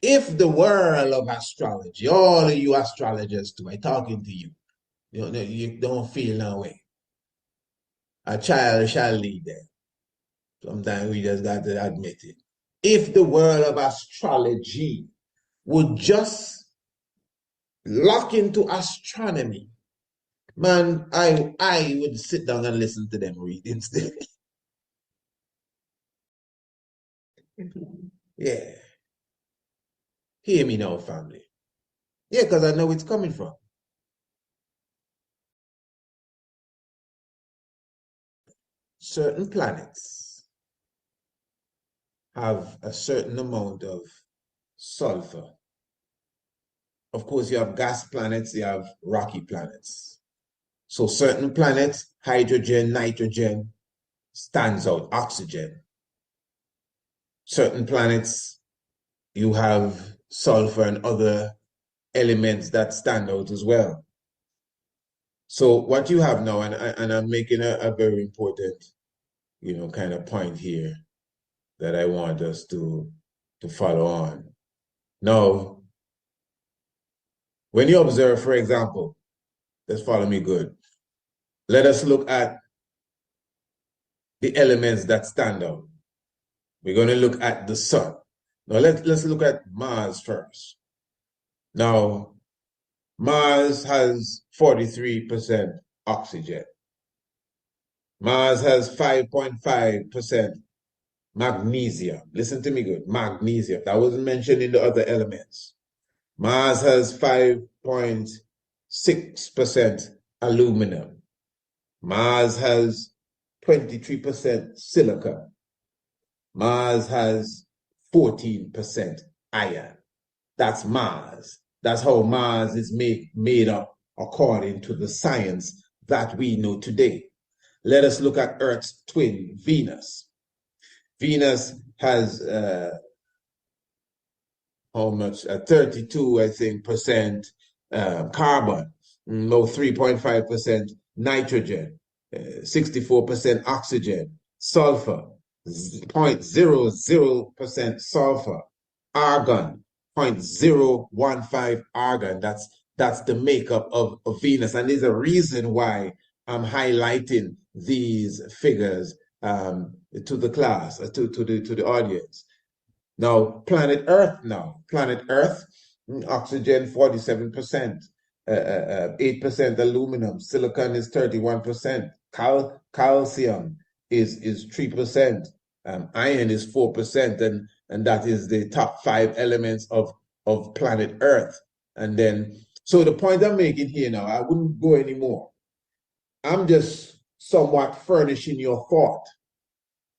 if the world of astrology, all of you astrologers too, I'm talking to you, you don't feel no way. A child shall lead them. Sometimes we just got to admit it. If the world of astrology would just lock into astronomy, man, I would sit down and listen to them read instead. Yeah. Hear me now, family. Yeah, because I know it's coming from. Certain planets have a certain amount of sulfur. Of course, you have gas planets, you have rocky planets. So certain planets, hydrogen, nitrogen, stands out, oxygen. Certain planets, you have sulfur and other elements that stand out as well. So what you have now, and I'm making a very important, you know, kind of point here that I want us to follow on. Now, when you observe, for example, let's follow me good. Let us look at the elements that stand out. We're going to look at the sun. Now, let's look at Mars first. Now, Mars has 43% oxygen. Mars has 5.5% magnesium. Listen to me good, magnesium. That wasn't mentioned in the other elements. Mars has 5.6% aluminum. Mars has 23% silica. Mars has 14% iron. That's Mars. That's how Mars is made up according to the science that we know today. Let us look at Earth's twin, Venus. Venus has how much? 32, I think, percent carbon, no 3.5% nitrogen, 64% oxygen, sulfur, 0.00% sulfur, argon, 0.015 argon. That's the makeup of Venus. And there's a reason why I'm highlighting these figures to the class, to the audience. Now, planet Earth, oxygen 47%, 8% aluminum, silicon is 31%, calcium is 3%, iron is 4%, and that is the top 5 elements of planet Earth. And then, so the point I'm making here now, I wouldn't go anymore. I'm just somewhat furnishing your thought.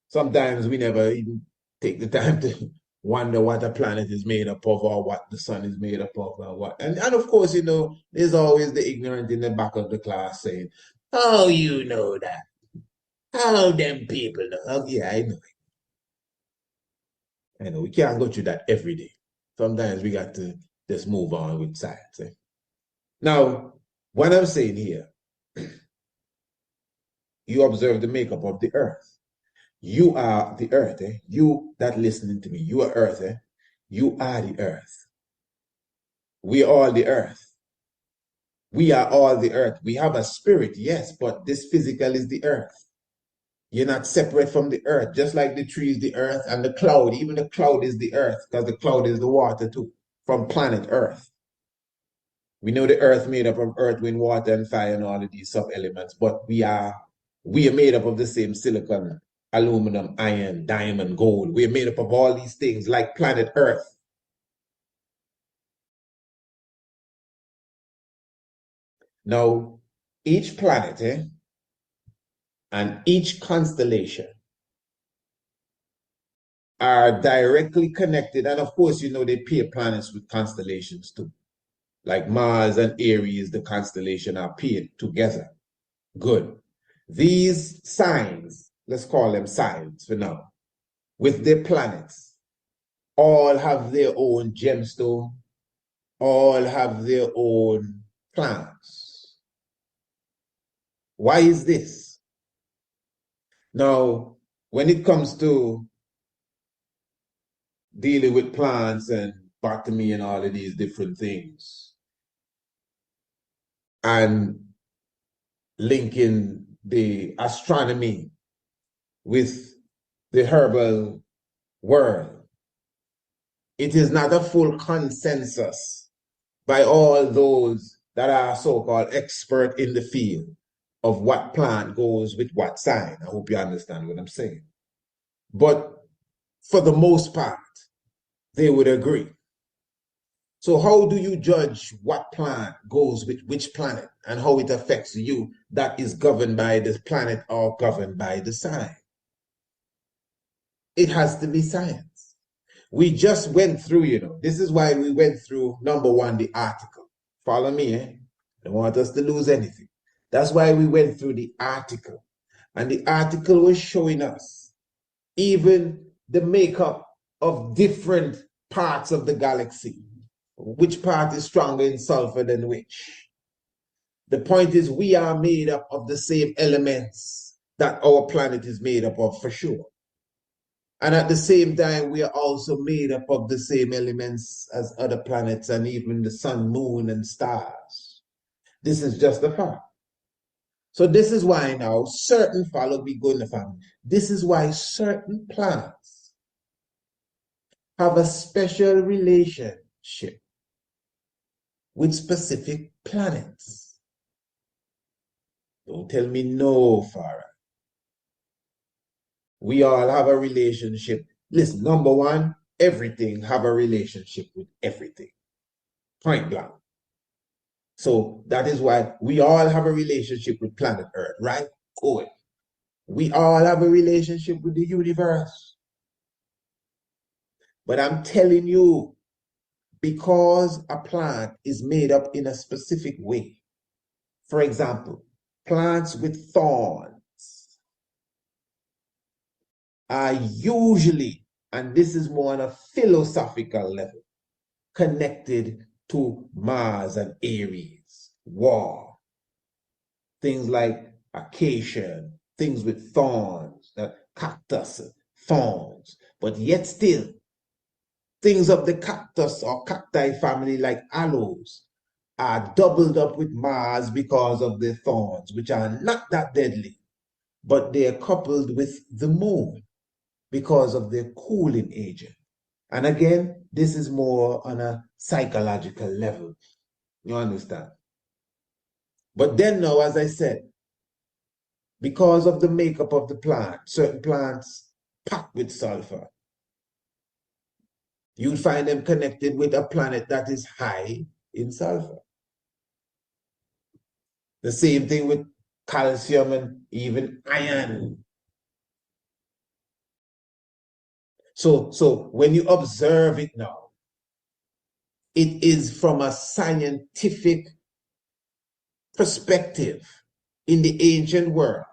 Sometimes we never even take the time to wonder what a planet is made up of, or what the sun is made up of, or what. And of course, you know, there's always the ignorant in the back of the class saying, "Oh, you know that. Oh, them people know." Oh, yeah, I know. I know. We can't go through that every day. Sometimes we got to just move on with science. Now, what I'm saying here, you observe the makeup of the earth. You are the earth, eh? You that listening to me, you are earth, eh? You are the earth. We are all the earth. We are all the earth. We have a spirit, yes, but this physical is the earth. You're not separate from the earth, just like the tree is the earth and the cloud. Even the cloud is the earth, because the cloud is the water too, from planet Earth. We know the earth made up of earth, wind, water, and fire, and all of these sub-elements, but we are made up of the same silicon, aluminum, iron, diamond, gold. We're made up of all these things like planet Earth. Now, each planet and each constellation are directly connected. And of course, you know, they pair planets with constellations too. Like Mars and Aries, the constellation are paired together. Good. These signs, let's call them signs for now, with their planets, all have their own gemstone, all have their own plants. Why is this? Now, when it comes to dealing with plants and botany and all of these different things, and linking the astronomy with the herbal world, it is not a full consensus by all those that are so-called expert in the field of what plant goes with what sign. I hope you understand what I'm saying. But for the most part, they would agree. So how do you judge what plant goes with which planet and how it affects you that is governed by this planet or governed by the sign? It has to be science. We just went through, you know, this is why we went through, number one, the article. Follow me, eh? Don't want us to lose anything. That's why we went through the article. And the article was showing us even the makeup of different parts of the galaxy. Which part is stronger in sulfur than which? The point is, we are made up of the same elements that our planet is made up of, for sure. And at the same time, we are also made up of the same elements as other planets and even the sun, moon, and stars. This is just a fact. So this is why now certain, follow me, go in the family. This is why certain planets have a special relationship with specific planets. Don't tell me no, Farah. We all have a relationship. Listen, number one, everything have a relationship with everything. Point blank. So that is why we all have a relationship with planet Earth, right? Good. We all have a relationship with the universe. But I'm telling you, because a plant is made up in a specific way. For example, plants with thorns are usually, and this is more on a philosophical level, connected to Mars and Aries, war. Things like acacia, things with thorns, cactus, thorns, but yet still, things of the cactus or cacti family like aloes are doubled up with Mars because of the thorns, which are not that deadly, but they are coupled with the moon because of their cooling agent. And again, this is more on a psychological level. You understand? But then now, as I said, because of the makeup of the plant, certain plants packed with sulfur, you'll find them connected with a planet that is high in sulfur. The same thing with calcium and even iron. So when you observe it now, it is from a scientific perspective in the ancient world,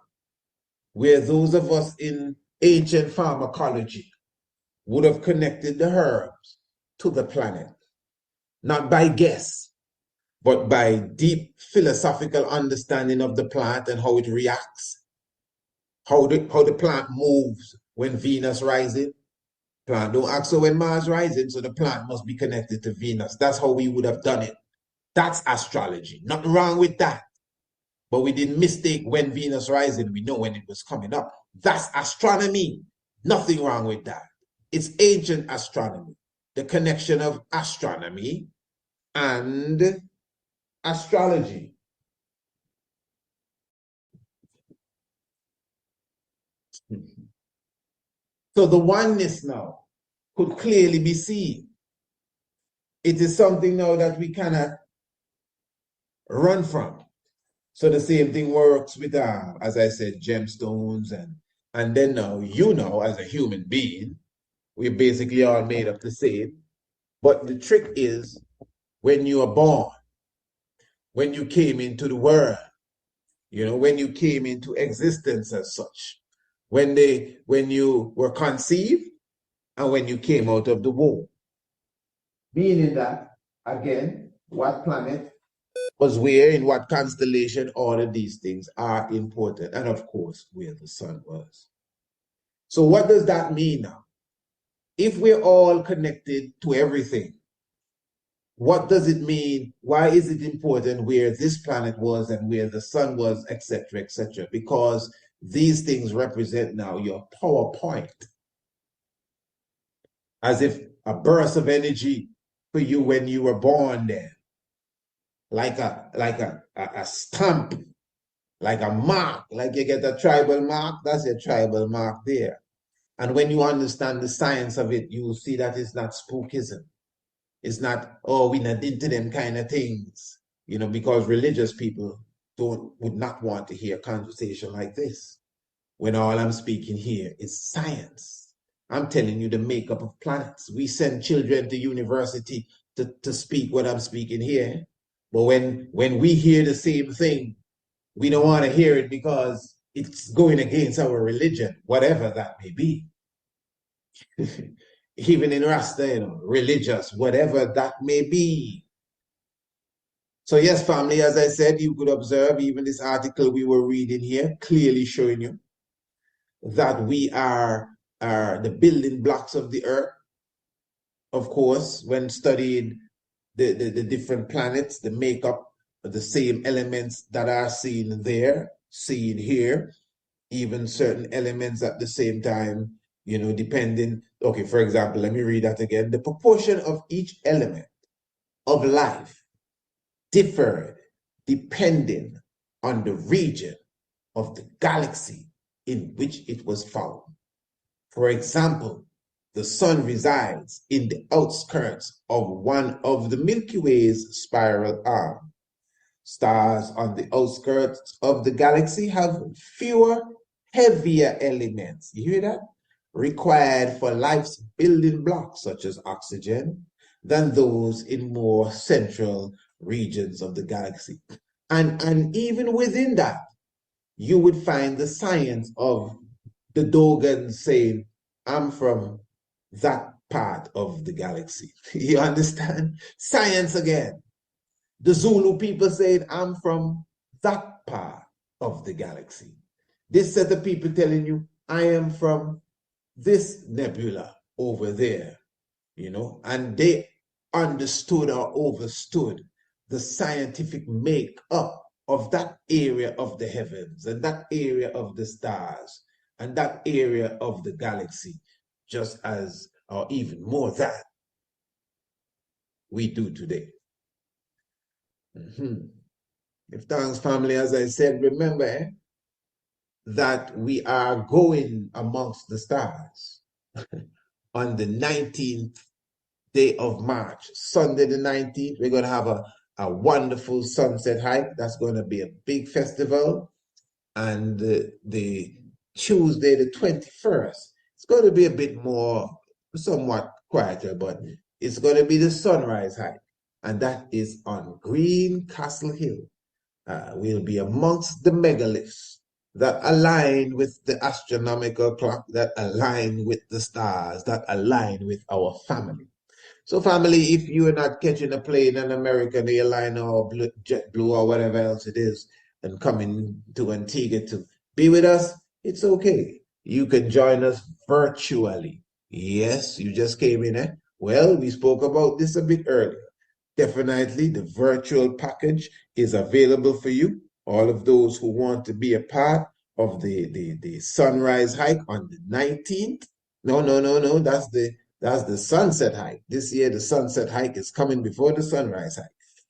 where those of us in ancient pharmacology would have connected the herbs to the planet, not by guess, but by deep philosophical understanding of the plant and how it reacts, how the plant moves when Venus rises. Plant don't act so when Mars rising, so the plant must be connected to Venus. That's how we would have done it. That's astrology. Nothing wrong with that. But we didn't mistake when Venus rising. We know when it was coming up. That's astronomy. Nothing wrong with that. It's ancient astronomy. The connection of astronomy and astrology. So the oneness now could clearly be seen. It is something now that we cannot run from. So the same thing works with, as I said, gemstones, and then now, as a human being, we're basically all made up the same. But the trick is, when you are born, when you came into the world, when you came into existence as such, when you were conceived, and when you came out of the womb. Meaning that, again, what planet was where, in what constellation, all of these things are important. And of course, where the sun was. So what does that mean now? If we're all connected to everything, what does it mean? Why is it important where this planet was and where the sun was, etc., etc.? Because these things represent now your power point. As if a burst of energy for you when you were born there. Like a stamp, like a mark, like you get a tribal mark, that's your tribal mark there. And when you understand the science of it, you will see that it's not spookism. It's not, oh, we not into them kind of things, because religious people would not want to hear a conversation like this. When all I'm speaking here is science. I'm telling you the makeup of planets. We send children to university to speak what I'm speaking here. But when we hear the same thing, we don't want to hear it because it's going against our religion, whatever that may be. Even in Rasta, religious, whatever that may be. So yes, family, as I said, you could observe even this article we were reading here, clearly showing you that we are the building blocks of the earth. Of course, when studying the different planets, the makeup of the same elements that are seen there, seen here, even certain elements at the same time, depending. Okay, for example, let me read that again. The proportion of each element of life differed depending on the region of the galaxy in which it was found. For example, the sun resides in the outskirts of one of the Milky Way's spiral arms. Stars on the outskirts of the galaxy have fewer, heavier elements, you hear that? Required for life's building blocks, such as oxygen, than those in more central regions of the galaxy. And even within that, you would find the science of the Dogons saying, I'm from that part of the galaxy. You understand? Science again. The Zulu people saying, I'm from that part of the galaxy. This set of people telling you, I am from this nebula over there, and they understood or overstood the scientific makeup of that area of the heavens and that area of the stars and that area of the galaxy, just as, or even more that we do today. Give thanks, family, as I said, remember that we are going amongst the stars on the 19th day of March, Sunday the 19th. We're going to have a wonderful sunset hike. That's going to be a big festival. And the Tuesday the 21st, it's going to be a bit more, somewhat quieter, but it's going to be the sunrise hike. And that is on Greencastle Hill. We'll be amongst the megaliths that align with the astronomical clock, that align with the stars, that align with our family. So family, if you are not catching a plane, an American airline or JetBlue or whatever else it is, and coming to Antigua to be with us, it's okay. You can join us virtually. Yes, you just came in, eh? Well, we spoke about this a bit earlier. Definitely, the virtual package is available for you. All of those who want to be a part of the sunrise hike on the 19th. No, that's the sunset hike. This year, the sunset hike is coming before the sunrise hike.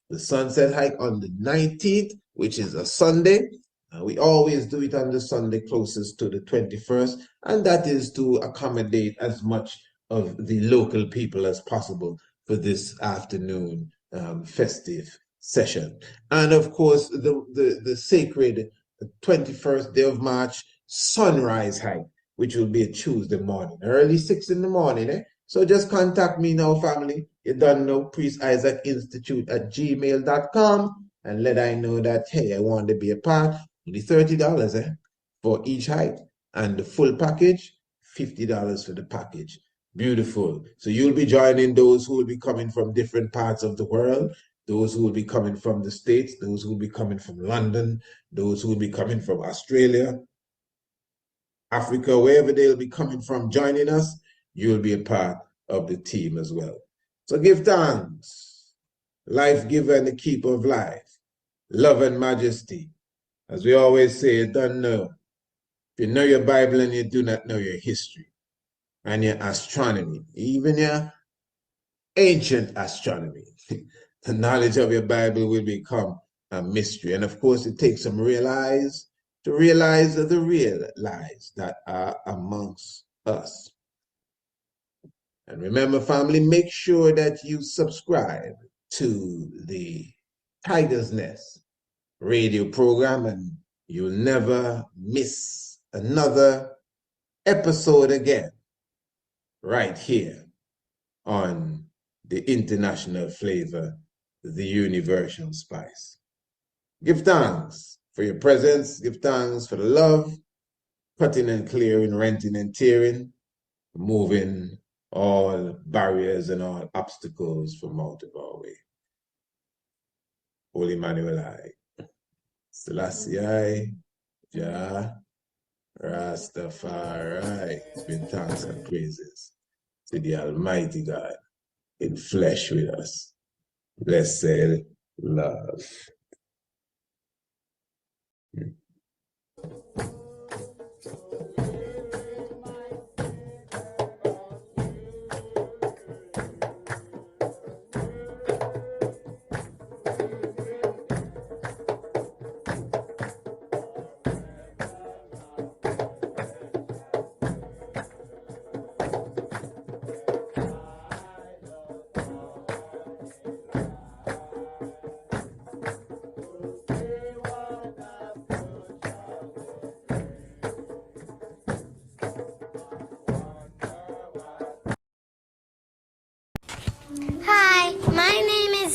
The sunset hike on the 19th, which is a Sunday. We always do it on the Sunday closest to the 21st, and that is to accommodate as much of the local people as possible for this afternoon festive session. And of course, the sacred 21st day of March sunrise hike, which will be a Tuesday morning, early 6 in the morning, eh? So just contact me now, family. You don't know, priestisaacinstitute@gmail.com, and let I know that, hey, I want to be a part. Only $30 for each hike. And the full package, $50 for the package. Beautiful. So you'll be joining those who will be coming from different parts of the world, those who will be coming from the States, those who will be coming from London, those who will be coming from Australia, Africa, wherever they'll be coming from joining us, you'll be a part of the team as well. So give thanks, life giver and the keeper of life, love and majesty. As we always say, you don't know. If you know your Bible and you do not know your history and your astronomy, even your ancient astronomy, the knowledge of your Bible will become a mystery. And of course, it takes some to realize the real lies that are amongst us. And remember, family, make sure that you subscribe to the Tiger's Nest radio program, and you'll never miss another episode again right here on the international flavor, the universal spice. Give thanks for your presence. Give thanks for the love, cutting and clearing, renting and tearing, moving all barriers and all obstacles from out of our way. Holy Emmanuel I, Selassie I, Jah, Rastafari. Give thanks and praises to the Almighty God in flesh with us. Blessed love.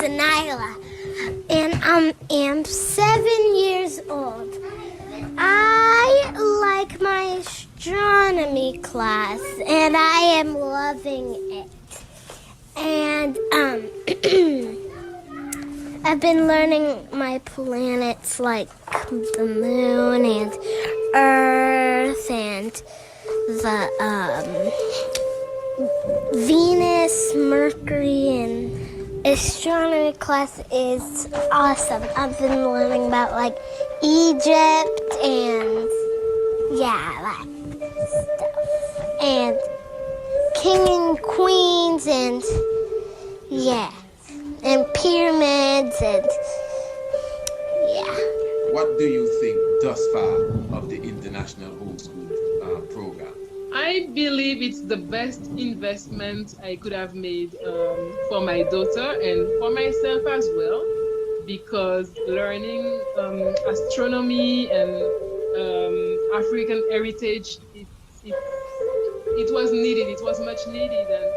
Nyla, and I am 7 years old. I like my astronomy class, and I am loving it. And I've been learning my planets like the moon and Earth and the Venus, Mercury, and astronomy class is awesome. I've been learning about like Egypt and that stuff. And king and queens and and pyramids and What do you think thus far of the International Homeschool program? I believe it's the best investment I could have made for my daughter and for myself as well, because learning astronomy and African heritage, it was needed. It was much needed, and